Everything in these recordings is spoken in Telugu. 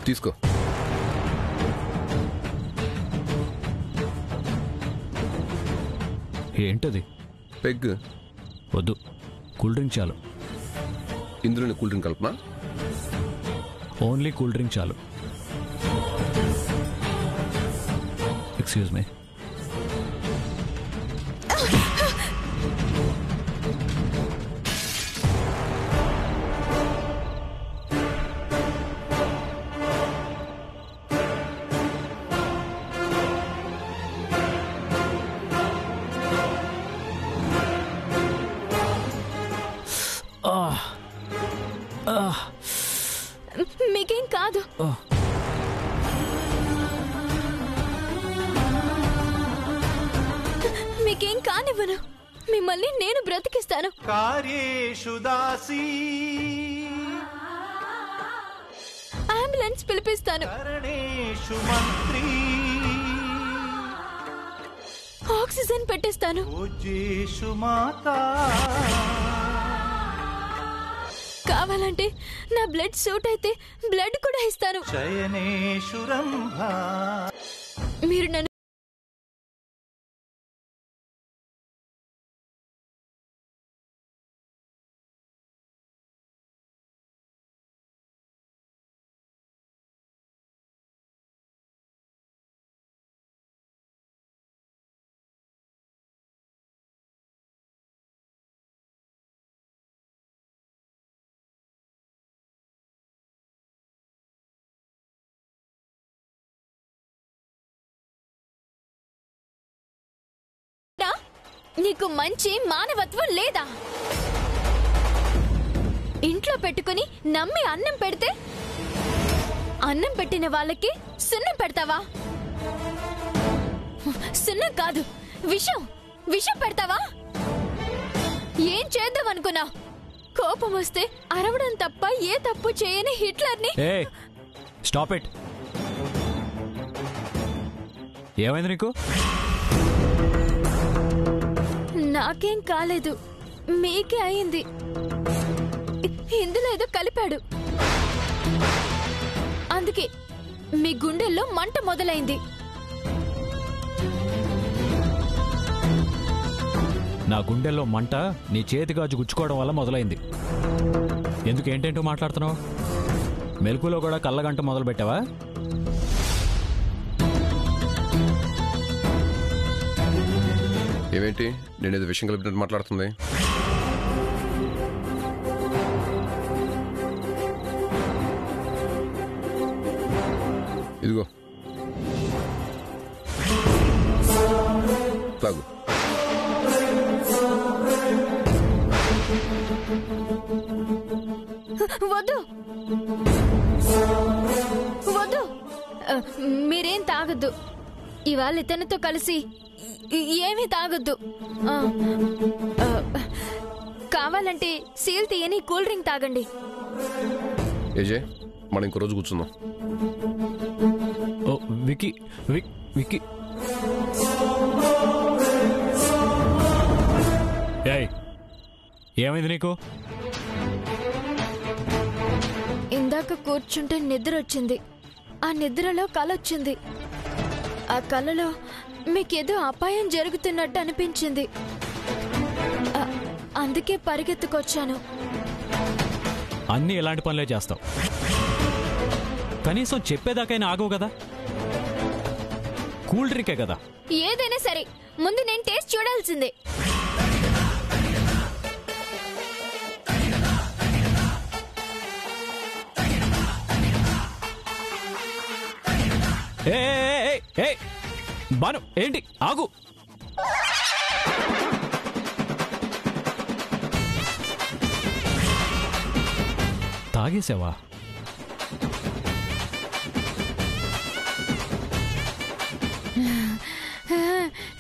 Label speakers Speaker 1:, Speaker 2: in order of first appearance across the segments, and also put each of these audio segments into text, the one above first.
Speaker 1: తీసుకో.
Speaker 2: ఏంటది?
Speaker 1: పెగ్.
Speaker 2: వద్దు, కూల్ డ్రింక్ చాలు.
Speaker 1: ఇందులోనే కూల్ డ్రింక్ కలుపుమా?
Speaker 2: ఓన్లీ కూల్ డ్రింక్ చాలు. Excuse me.
Speaker 3: మీకేం కాదు. మీకేం కానివ్వను. మిమ్మల్ని నేను బ్రతికిస్తాను. అంబులెన్స్ పిలిపిస్తాను. ఆక్సిజన్ పెట్టిస్తాను. కావాలంటే నా బ్లడ్ సూట్ అయితే బ్లడ్ కూడా ఇస్తాను. మీరు నన్ను నీకు మంచి మానవత్వం లేదా? ఇంట్లో పెట్టుకుని నమ్మి అన్నం పెడితే అన్నం పెట్టిన వాళ్ళకి సున్నం పెడతావా? సున్నం కాదు, విషం. విషం పెడతావా? ఏం చేద్దాం అనుకున్నా? కోపం వస్తే అరవడం తప్ప ఏ తప్పు చేయని హిట్లర్ని.
Speaker 2: Stop it. ఏమైంది నీకు?
Speaker 3: నాకేం కాలేదు, మీకే అయింది. ఇందులో ఏదో కలిపాడు, అందుకే మీ గుండెల్లో మంట మొదలైంది.
Speaker 2: నా గుండెల్లో మంట నీ చేతిగాజు గుచ్చుకోవడం వల్ల మొదలైంది. ఎందుకేంటేంటో మాట్లాడుతున్నావు? మెలకులో కూడా కళ్ళగంట మొదలు పెట్టావా?
Speaker 1: ఏమేంటి నేనేదో విషయం కలిపినట్టు మాట్లాడుతుంది? ఇదిగో తాగు.
Speaker 3: వద్దు వద్దు, మీరేం తాగొద్దు. ఇవాళ ఇతనితో కలిసి ఏమీ తాగొద్దు. కావాలంటే సీల్ తీయని కూల్ డ్రింక్ తాగండి.
Speaker 1: ఏజే, మనం ఇంకో రోజు కూర్చుందాం.
Speaker 2: ఓ వికీ, వికీ. ఏమైంది నీకు?
Speaker 3: ఇందాక కూర్చుంటే నిద్ర వచ్చింది. ఆ నిద్రలో కల వచ్చింది. ఆ కలలో మీకేదో అపాయం జరుగుతున్నట్టు అనిపించింది. అందుకే పరిగెత్తుకొచ్చాను.
Speaker 2: అన్నీ ఇలాంటి పనులే చేస్తావు. కనీసం చెప్పేదాకైనా ఆగవు కదా? కూల్ డ్రింకే కదా.
Speaker 3: ఏదైనా సరే ముందు నేను టేస్ట్ చూడాల్సిందే.
Speaker 2: బాను, ఏంటి? ఆగు. తాగేసావా?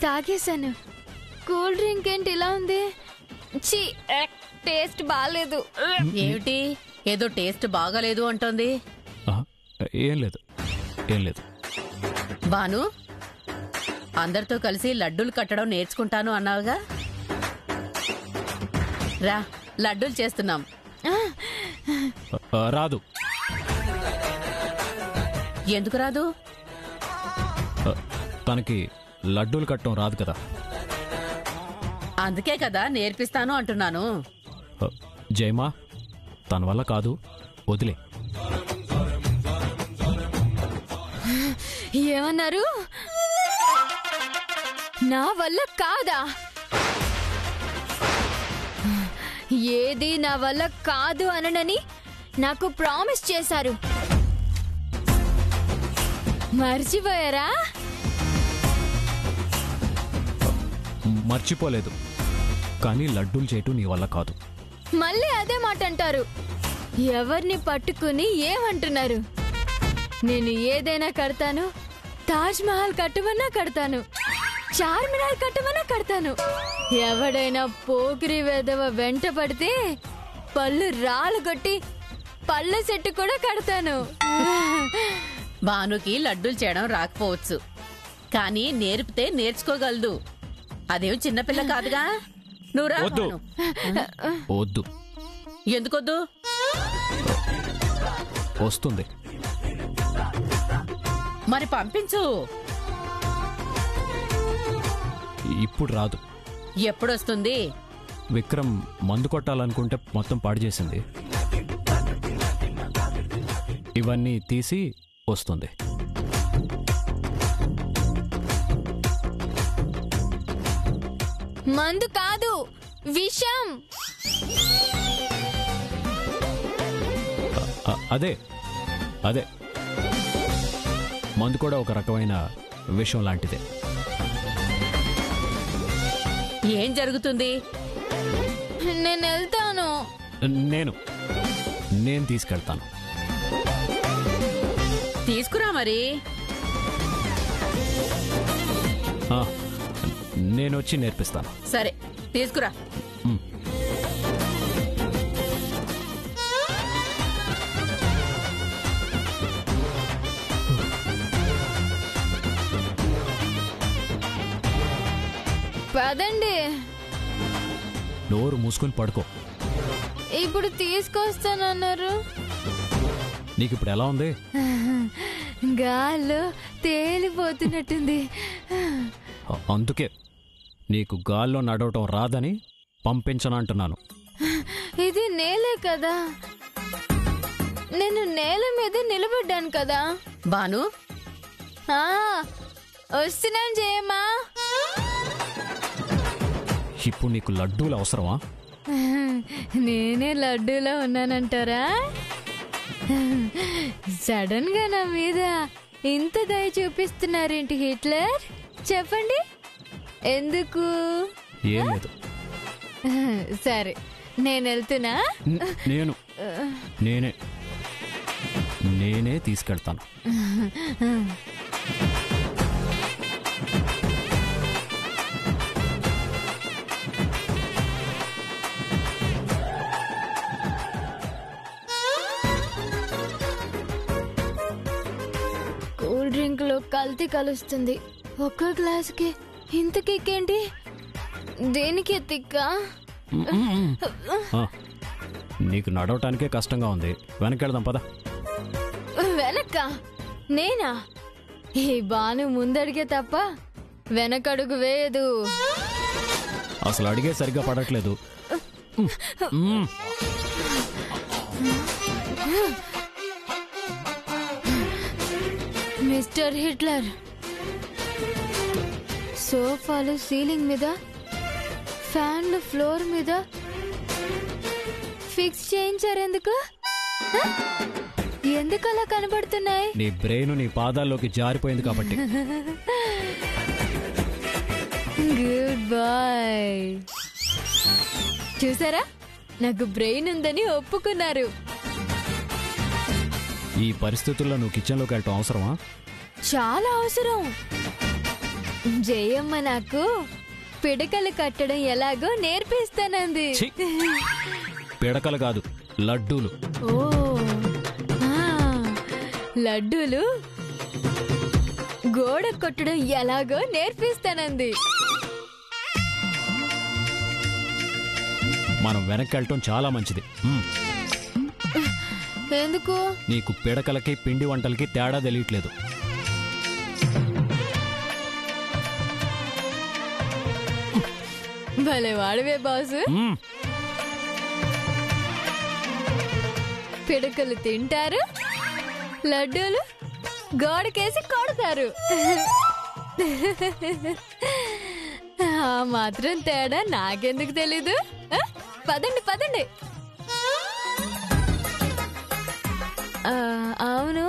Speaker 3: తాగేశాను. కూల్ డ్రింక్ ఏంటి ఇలా ఉంది? ఛీ, టేస్ట్ బాగాలేదు.
Speaker 4: ఏమిటి ఏదో టేస్ట్ బాగాలేదు అంటోంది?
Speaker 2: ఏం లేదు, ఏం లేదు.
Speaker 4: బాను, అందరితో కలిసి లడ్డూలు కట్టడం నేర్చుకుంటాను అన్నావుగా, రా లడ్డూలు చేస్తున్నాం.
Speaker 2: రాదు.
Speaker 4: ఎందుకు రాదు?
Speaker 2: తనకి లడ్డూలు కట్టడం రాదు కదా.
Speaker 4: అందుకే కదా నేర్పిస్తాను అంటున్నాను.
Speaker 2: జయమా, తన వల్ల కాదు, వదిలే.
Speaker 3: ఏమన్నారు? నా వల్ల కాదా? ఏది నా వల్ల కాదు అననని నాకు ప్రామిస్ చేశారు, మర్చిపోయారా?
Speaker 2: మర్చిపోలేదు, కానీ లడ్డూలు చేయటం నీ వల్ల కాదు.
Speaker 3: మళ్ళీ అదే మాట అంటారు. ఎవరిని పట్టుకుని ఏమంటున్నారు? నేను ఏదైనా కడతాను. తాజ్ మహల్ కట్టమన్నా కడతాను, చార్మినార్ కట్టమన్నా కడతాను. ఎవడైనా పోకిరి వెధవ వెంట పడితే పళ్ళు రాళ్ళగొట్టి పళ్ళ సెట్టు కూడా కడతాను.
Speaker 4: భానుకి లడ్డూలు చేయడం రాకపోవచ్చు, కానీ నేర్పితే నేర్చుకోగలదు. అదేం చిన్నపిల్ల కాదుగా. నువ్వు రా.
Speaker 2: వద్దు. వద్దు.
Speaker 4: ఎందుకొద్దు?
Speaker 2: వస్తుంది.
Speaker 4: మరి పంపించు.
Speaker 2: ఇప్పుడు రాదు.
Speaker 4: ఎప్పుడొస్తుంది?
Speaker 2: విక్రమ్ మందు కొట్టాలనుకుంటే మొత్తం పాడు చేసింది. ఇవన్నీ తీసి వస్తుంది.
Speaker 3: మందు కాదు, విషం.
Speaker 2: అదే అదే మందు కూడా ఒక రకమైన విషం లాంటిదే.
Speaker 4: ఏం జరుగుతుంది?
Speaker 3: నేను వెళ్తాను.
Speaker 2: నేను తీసుకెళ్తాను.
Speaker 4: తీసుకురా మరి.
Speaker 2: నేను వచ్చి నేర్పిస్తాను.
Speaker 4: సరే, తీసుకురా.
Speaker 3: పదండి.
Speaker 2: నోరు మూసుకొని పడుకో.
Speaker 3: ఇప్పుడు తీసుకొస్తానన్నారు.
Speaker 2: నీకు ఇప్పుడు ఎలా ఉంది?
Speaker 3: గాల్లో తేలిపోతున్నట్టుంది.
Speaker 2: అందుకే నీకు గాల్లో నడవటం రాదని పంపించనంటున్నాను.
Speaker 3: ఇది నేలే కదా, నేను నేల మీద నిలబడ్డాను కదా.
Speaker 4: భాను,
Speaker 3: వస్తున్నాను జయమ్మా.
Speaker 2: ఇప్పుడు నీకు లడ్డూలు అవసరమా?
Speaker 3: నేనే లడ్డూలో ఉన్నానంటారా? సడన్ గా నా మీద ఇంత దయ చూపిస్తున్నారేంటి హిట్లర్? చెప్పండి ఎందుకు?
Speaker 2: ఏం లేదు.
Speaker 3: సరే, నేను వెళ్తున్నా.
Speaker 2: నేనే తీసుకెళ్తాను.
Speaker 3: కూల్ డ్రింక్ లో కల్తీ కలుస్తుంది. ఒక్క గ్లాసుకి ఇంత కిక్కేంటి? దేనికి తిక్క?
Speaker 2: నీకు నడవటానికే కష్టంగా ఉంది. వెనకెళ్దాం పద.
Speaker 3: వెనక్క? నేనా? ఈ బాను ముందడిగే తప్ప వెనకడుగు వేయదు.
Speaker 2: అసలు అడిగే సరిగ్గా పడట్లేదు.
Speaker 3: మిస్టర్ హిట్లర్, సోఫాలు సీలింగ్ మీద, ఫ్యాన్లు ఫ్లోర్ మీద ఫిక్స్ చేయించారెందుకు? ఎందుకు అలా కనబడుతున్నాయి?
Speaker 2: నీ బ్రెయిన్ నీ పాదాల్లోకి జారిపోయింది కాబట్టి.
Speaker 3: Good boy. చూసారా, నాకు బ్రెయిన్ ఉందని ఒప్పుకున్నారు.
Speaker 2: ఈ పరిస్థితుల్లో నువ్వు కిచెన్లోకి వెళ్ళటం అవసరమా?
Speaker 3: చాలా అవసరం. జయమ్మ నాకు పిడకలు కట్టడం ఎలాగో నేర్పిస్తానంది.
Speaker 2: పిడకలు కాదు, లడ్డూలు.
Speaker 3: ఓ, లడ్డూలు గోడ కొట్టడం ఎలాగో నేర్పిస్తానంది.
Speaker 2: మనం వెనక్కి వెళ్ళటం చాలా మంచిది.
Speaker 3: ఎందుకు?
Speaker 2: నీకు పిడకలకి పిండి వంటలకి తేడా తెలియట్లేదు.
Speaker 3: భలే వాడివే బాసు. పిడకలు తింటారు, లడ్డూలు గోడకేసి కొడతారు. ఆ మాత్రం తేడా నాకెందుకు తెలీదు? పదండి పదండి. అవును,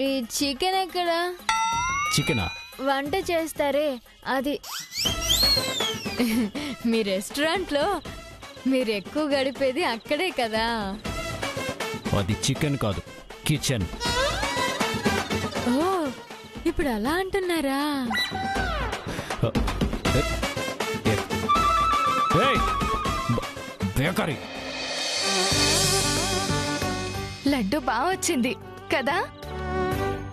Speaker 3: ఈ చికెన్ ఎక్కడా?
Speaker 2: చికెనా?
Speaker 3: వంట చేస్తారే అది. మీ రెస్టారెంట్ లో మీరు ఎక్కువ గడిపేది అక్కడే కదా?
Speaker 2: అది చికెన్ కాదు, కిచెన్.
Speaker 3: ఓ, ఇప్పుడు అలా అంటున్నారా?
Speaker 2: బేకరీ.
Speaker 5: లడ్డు బాగా వచ్చింది కదా?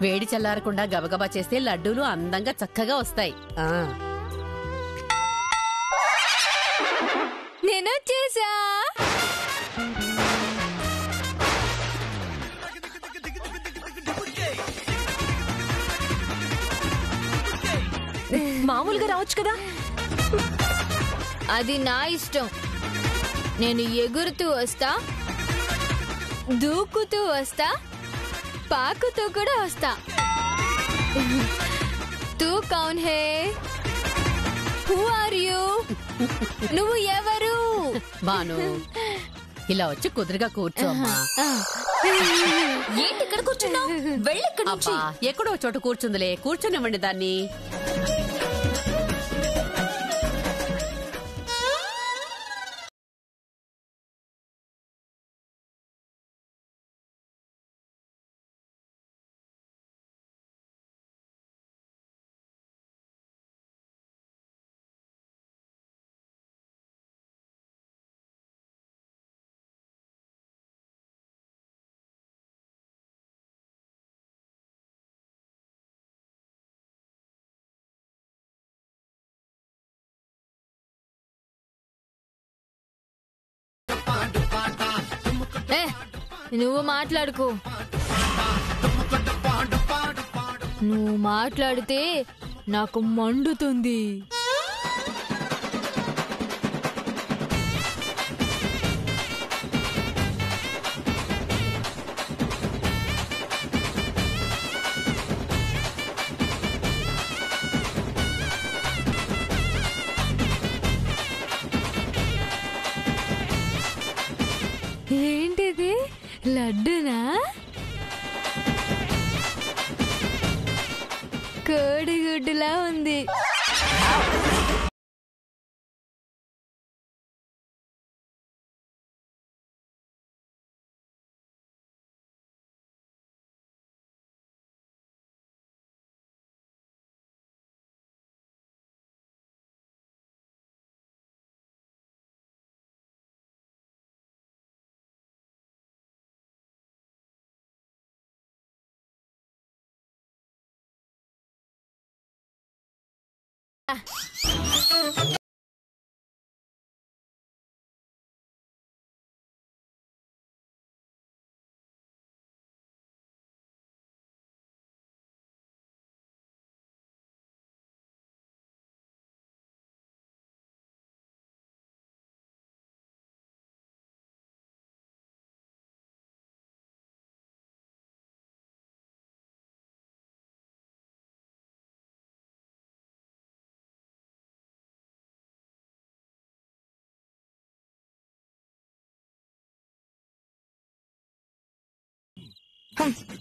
Speaker 4: వేడి చల్లారకుండా గబగబా చేస్తే లడ్డూలు అందంగా చక్కగా వస్తాయి.
Speaker 3: నేను వచ్చేసా.
Speaker 5: మామూలుగా రావచ్చు కదా?
Speaker 3: అది నా ఇష్టం. నేను ఎగురుతూ వస్తా, దూకుతూ వస్తా, పాకుతూ కూడా వస్తా. తూ కౌన్ హే? Who are you? నువ్వు ఎవరు?
Speaker 4: బాను, ఇలా వచ్చి కుదురుగా కూర్చోమ్మా.
Speaker 3: ఏంటి ఇక్కడ కూర్చున్నావు? వెళ్ళిక్కడ నుంచి.
Speaker 4: ఎక్కడో చోట కూర్చుందిలే, కూర్చునివ్వండి దాన్ని.
Speaker 3: నువ్వు మాట్లాడుకో. నువ్వు మాట్లాడితే నాకు మండుతుంది. ఏంటిది? లడ్డునా? కోడిగుడ్డులా ఉంది.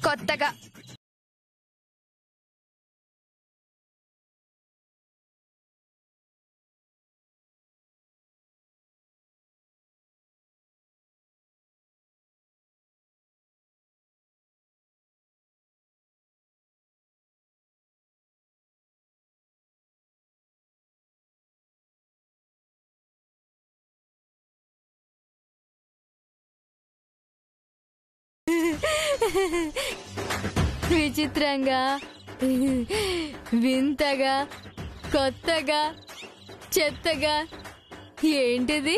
Speaker 5: కొత్తగా
Speaker 3: విచిత్రంగా, వింతగా, కొత్తగా, చెత్తగా. ఏంటిది?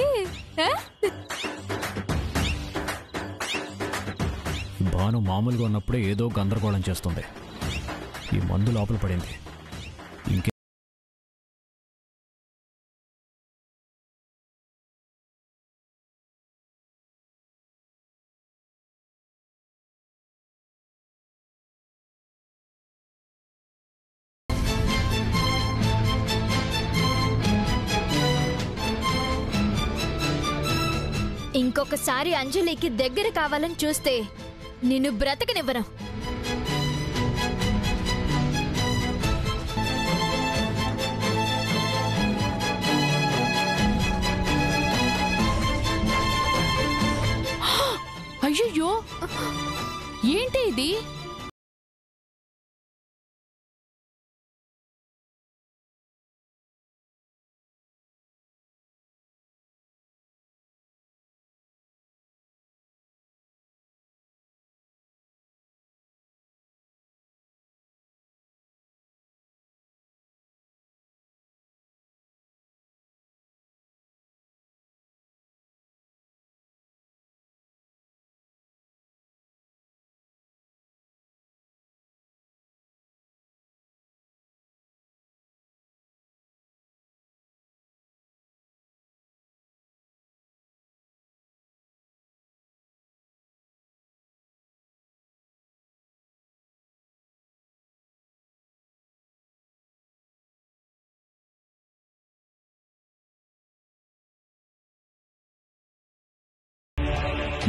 Speaker 2: భాను మామూలుగా ఉన్నప్పుడే ఏదో గందరగోళం చేస్తుంది. ఈ మందు లోపల పడింది. ఇంకే
Speaker 3: ఇంకొకసారి అంజలికి దగ్గర కావాలని చూస్తే నిన్ను బ్రతకనివ్వను.
Speaker 5: అయ్యయ్యో, ఏంటి ఇది?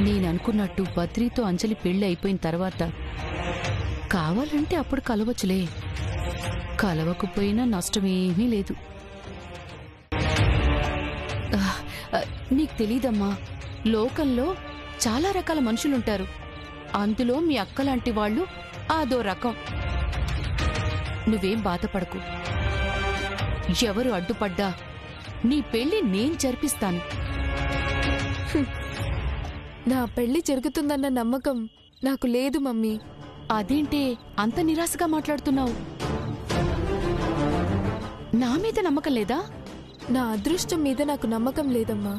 Speaker 6: నేననుకున్నట్టు బద్రీతో అంజలి పెళ్లి అయిపోయిన తర్వాత కావాలంటే అప్పుడు కలవచ్చులే. కలవకపోయినా నష్టమేమీ లేదు. నీకు తెలీదమ్మా, లోకంలో చాలా రకాల మనుషులుంటారు. అందులో మీ అక్కలాంటి వాళ్ళు అదో రకం. నువ్వేం బాధపడకు. ఎవరు అడ్డుపడ్డా నీ పెళ్లి నేను జరిపిస్తాను.
Speaker 5: నా పెళ్లి జరుగుతుందన్న నమ్మకం నాకు లేదు మమ్మీ.
Speaker 6: అదేంటే అంత నిరాశగా మాట్లాడుతున్నావు? నా మీద నమ్మకం లేదా?
Speaker 5: నా అదృష్టం మీద నాకు నమ్మకం లేదమ్మా.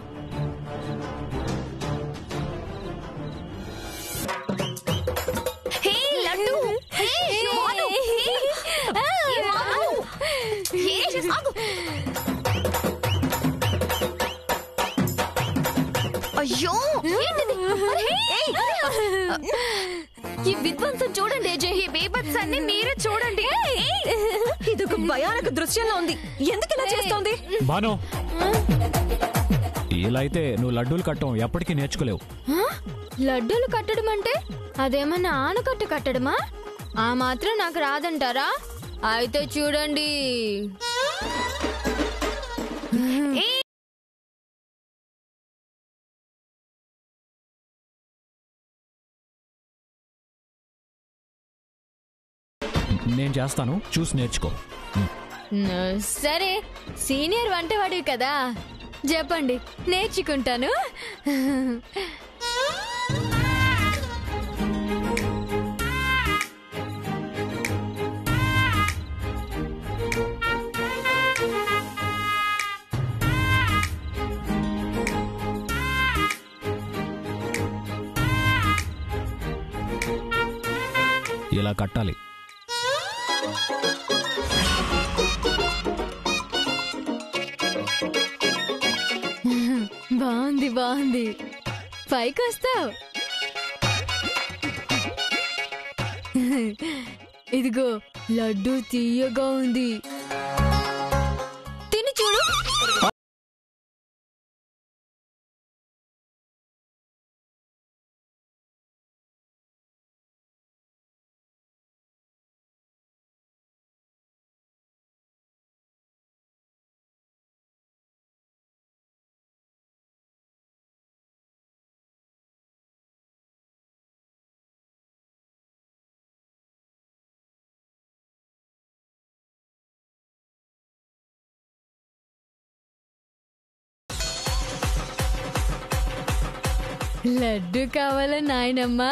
Speaker 3: అయ్యో, ఈ విధ్వంసం చూడండి. ఈ బీభత్సాన్ని మీరే చూడండి.
Speaker 7: ఇదొక భయానక దృశ్యంలో ఉంది. ఎందుకు ఇలా చేస్తోంది?
Speaker 2: భాను, ఇలా అయితే నువ్వు లడ్డూలు కట్టడం ఎప్పటికీ నేర్చుకోలేవు.
Speaker 3: లడ్డూలు కట్టడం అంటే అదేమన్నా ఆనకట్టు కట్టడమా? ఆ మాత్రం నాకు రాదంటారా? అయితే చూడండి.
Speaker 2: నేను చేస్తాను, చూసి నేర్చుకో.
Speaker 3: సరే, సీనియర్ వంటవాడివి కదా, చెప్పండి, నేర్చుకుంటాను.
Speaker 2: ఇలా కట్టాలి.
Speaker 3: బాగుంది బాగుంది, పైకి వస్తావు. ఇదిగో లడ్డు తీయగా ఉంది, తిని చూడు. లడ్డు కావాలా నాయనమ్మా?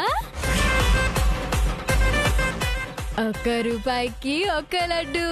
Speaker 3: 1 రూపాయికి 1 లడ్డు.